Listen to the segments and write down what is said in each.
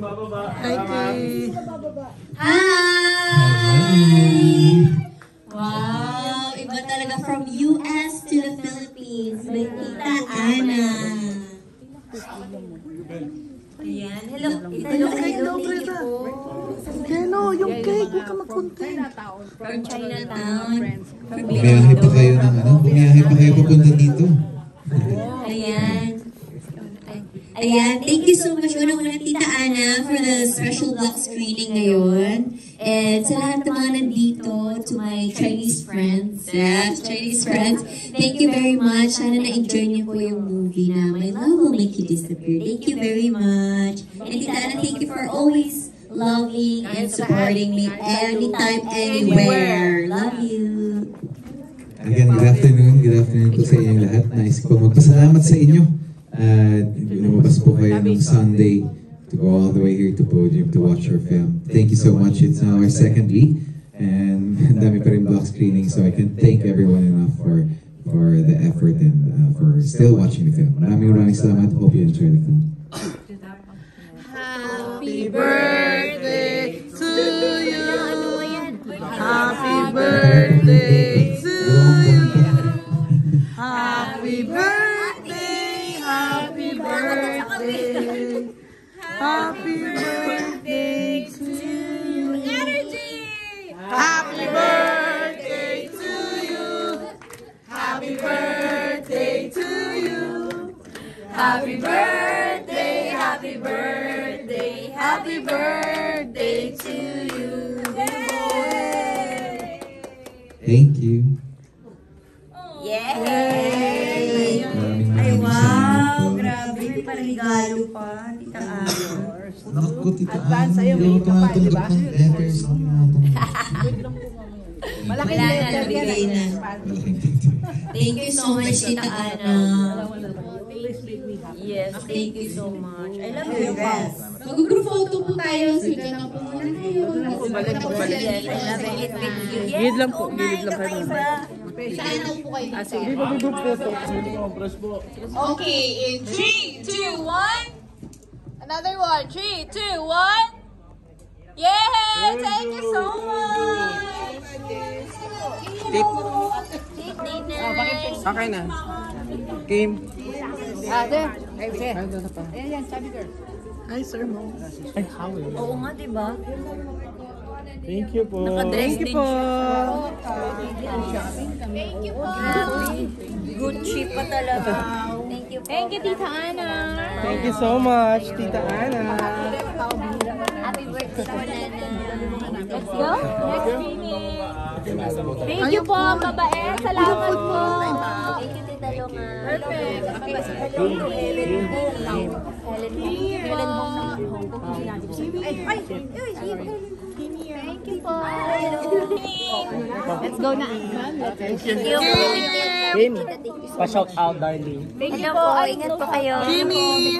Hi, Kay. Hi! Wow! Iba talaga from US to the Philippines. May Tita Ana. Ayan. Hello. Hello. Keno, yung cake. Huwag ka mag-content. From Chinatown. Bumiyahe pa kayo ng ano? Bumiyahe pa kayo papunta dito. Ayan. Ayan, thank you so much unang-una Tita Ana for the special block screening ngayon. And sa lahat ng mga nandito, to my Chinese friends, thank you very much. Sana na-enjoy niyo po yung movie na My Love Will Make You Disappear. Thank you very much. And Tita Ana, thank you for always loving and supporting me anytime, anywhere. Love you. Again, good afternoon po sa inyong lahat. Nice po magpasalamat sa inyo. Lumabas po kayo ng Sunday to go all the way here to Podium to watch our film. Thank you so much. It's now our second week and dami pa rin block screening, so I can thank everyone enough for the effort and for still watching the film. Maraming salamat. Hope you enjoy the film. Happy birthday to you. Happy birthday to you. Happy birthday. Happy birthday. Happy birthday to you. Energy. Happy birthday to you. Happy birthday to you. Happy birthday. Happy birthday. Happy birthday to you. Thank you. Yay! Ay, wow! Grabe, may parigalo pa. Tita Ana. Naku, Tita Ana. Hindi ko tumatanggap ng letters. Malaking letter yan. Thank you so much, Tita Ana. Yes, thank you so much. I love your dress. Mag-group photo po tayo. Sige na po muna tayo. Balik. Yes, I love it with you. Gilid lang po. Gilid lang kayo. Saan lang po kayo? Sige, mag-group photo. Okay, in 3, 2, 1. Another one. 3, 2, 1. Yay! Thank you so much. Tip. Dinner. Okay na. Game. There. Ay, doon pa. Ayan, sabi girl. Hi, Sir Mo. Ay, how are you? Oo nga, diba? Thank you po. Thank you po. Thank you po. Gucci pa talaga. Thank you po. Thank you, Tita Ana. Thank you so much, Tita Ana. Happy birthday po, Nana. Let's go. Next meeting. Thank you po, babae. Salamat po. Thank you, Tita Lunga. Perfect. Thank you po. Let's go na. Thank you. Kim, pa-shout out, darling. Thank you Hello po. po, ingat po kayo. Kimi!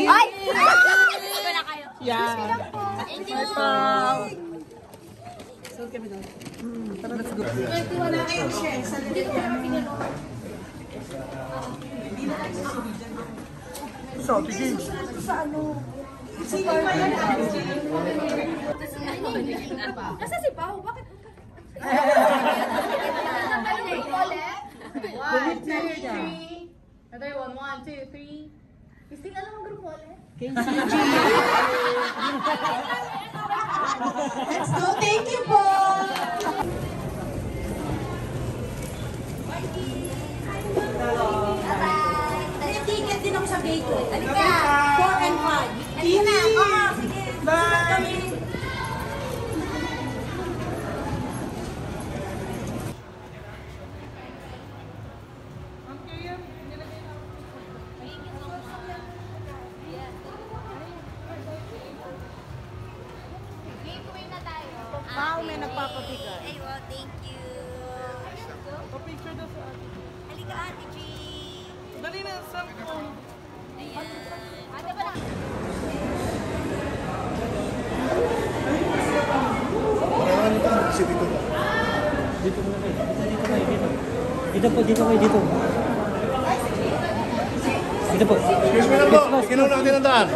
Ay! Let's go na kayo. Yeah. Thank you. So, tigil. Nasa si Pao? Bakit? One, two, three. Another one. 1, 2, 3. Christine, alam mo grupo ulit? Let's go. Thank you po. Bye-bye. Ticket din ako sa Bacon. Halika. 4 and 5. Halika na. Oo, sige. Bye. Pao, may nagpapabigat. Ay, well, thank you. Pa-picture daw sa atin. Halika, Ate G. Dali na, cellphone. Ayan. Ate ba lang? Dito muna kayo. Dito po, dito kayo, dito. Dito po. Excuse me lang po, kinuha natin ang daan.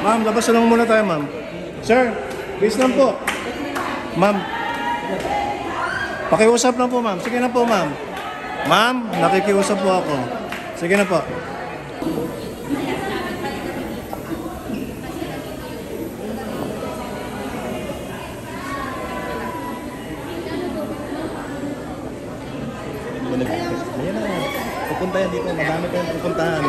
Ma'am, labas na lang muna tayo, ma'am. Sir, please lang po. Ma'am. Pakiusap lang po, ma'am. Sige na po, ma'am. Ma'am, nakikiusap po ako. Sige na po. Ayan na. Pupunta yan dito. Madami tayong pupuntahan.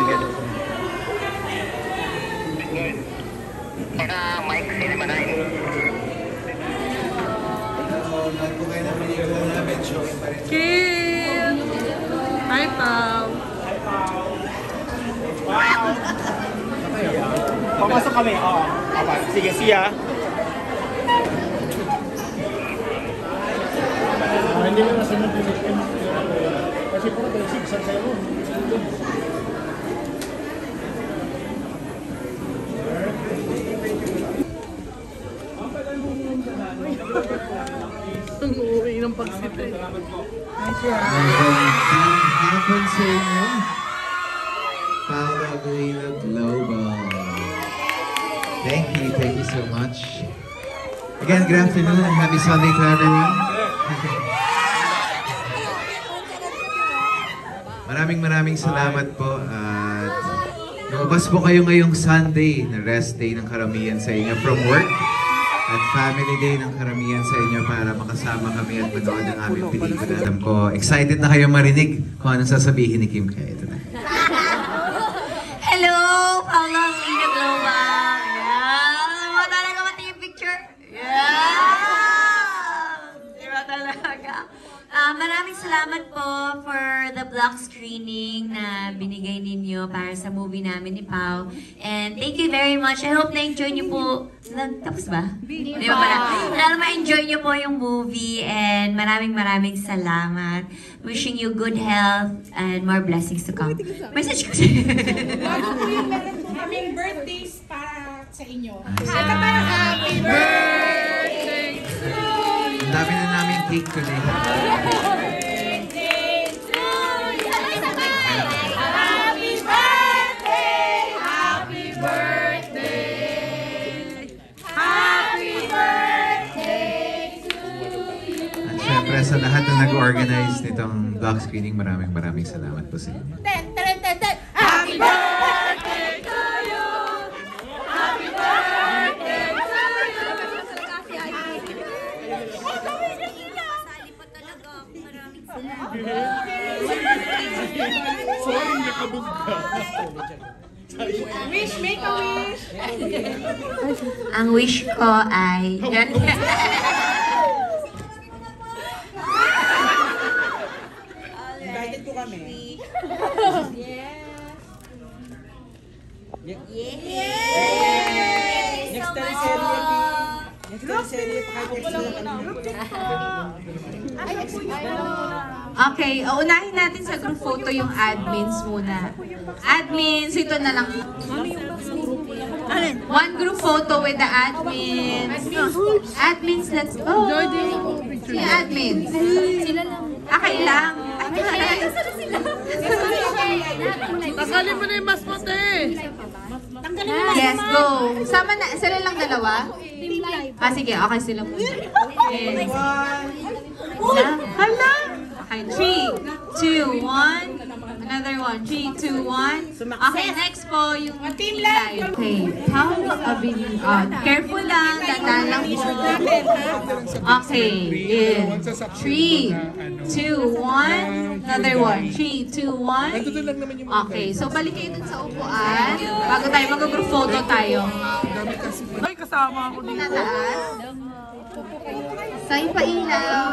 Kim! Hi, Pao! Papasok kami, oo. Sige, siya. Hindi mo nasunod yung kasi puro basic sa sa'yo. Ang uuwi ng pagsita eh. Hapon sa inyo. Paolo Aguila Global. Thank you so much. Again, good afternoon and happy Sunday to everyone. Maraming salamat po at lumabas po kayo ngayong Sunday na rest day ng karamihan sa inyo from work at family day ng karamihan sa inyo para makasama kami at manood ng aming pelikula. Alam ko, excited na kayo marinig kung anong sasabihin ni Kim kaya ito na. Hello, Paolo Aguila Global. Yeah. Alam mo talaga mati yung picture? Yeah! Diba talaga? Maraming salamat po for the block screening na binigay ninyo para sa movie namin ni Pao. And thank you very much. I hope na-enjoy niyo po. Tapos ba? Di ba pala? Lalo ma-enjoy niyo po yung movie and maraming salamat. Wishing you good health and more blessings to come. Message ko sa'yo. Bago po yung meron po kaming birthdays para sa inyo. Happy birthday! Ang dami na namin cake today. Sa lahat na nag-organize nitong block screening, maraming salamat po sa inyo. Happy birthday to you! Happy birthday to you! Sorry, nakabog ka. Wish, make a wish! Ang wish ko ay... Invited po kami. Next teleserye pa Okay, unahin natin sa group photo yung admins muna. Admins, ito na lang. One group photo with the admins. Admins, let's go. Si admins. Okay lang. Tanggalin mo na yung mas mate! Yes, go. Sama na, sila lang dalawa? Sige, okay sila muna. Yes. Hala! Okay, 3, 2, 1. Another one. 3, 2, 1. Okay, next po yung team live. Okay, Paolo Aguila. Careful lang, dadaan lang po. Okay, in 3, 2, 1. Another one. 3, 2, 1. Okay, so balik kayo dun sa upuan. Bago tayo mag-group photo tayo. Ay, kasama ako dito. Nataas. Sa ipailaw.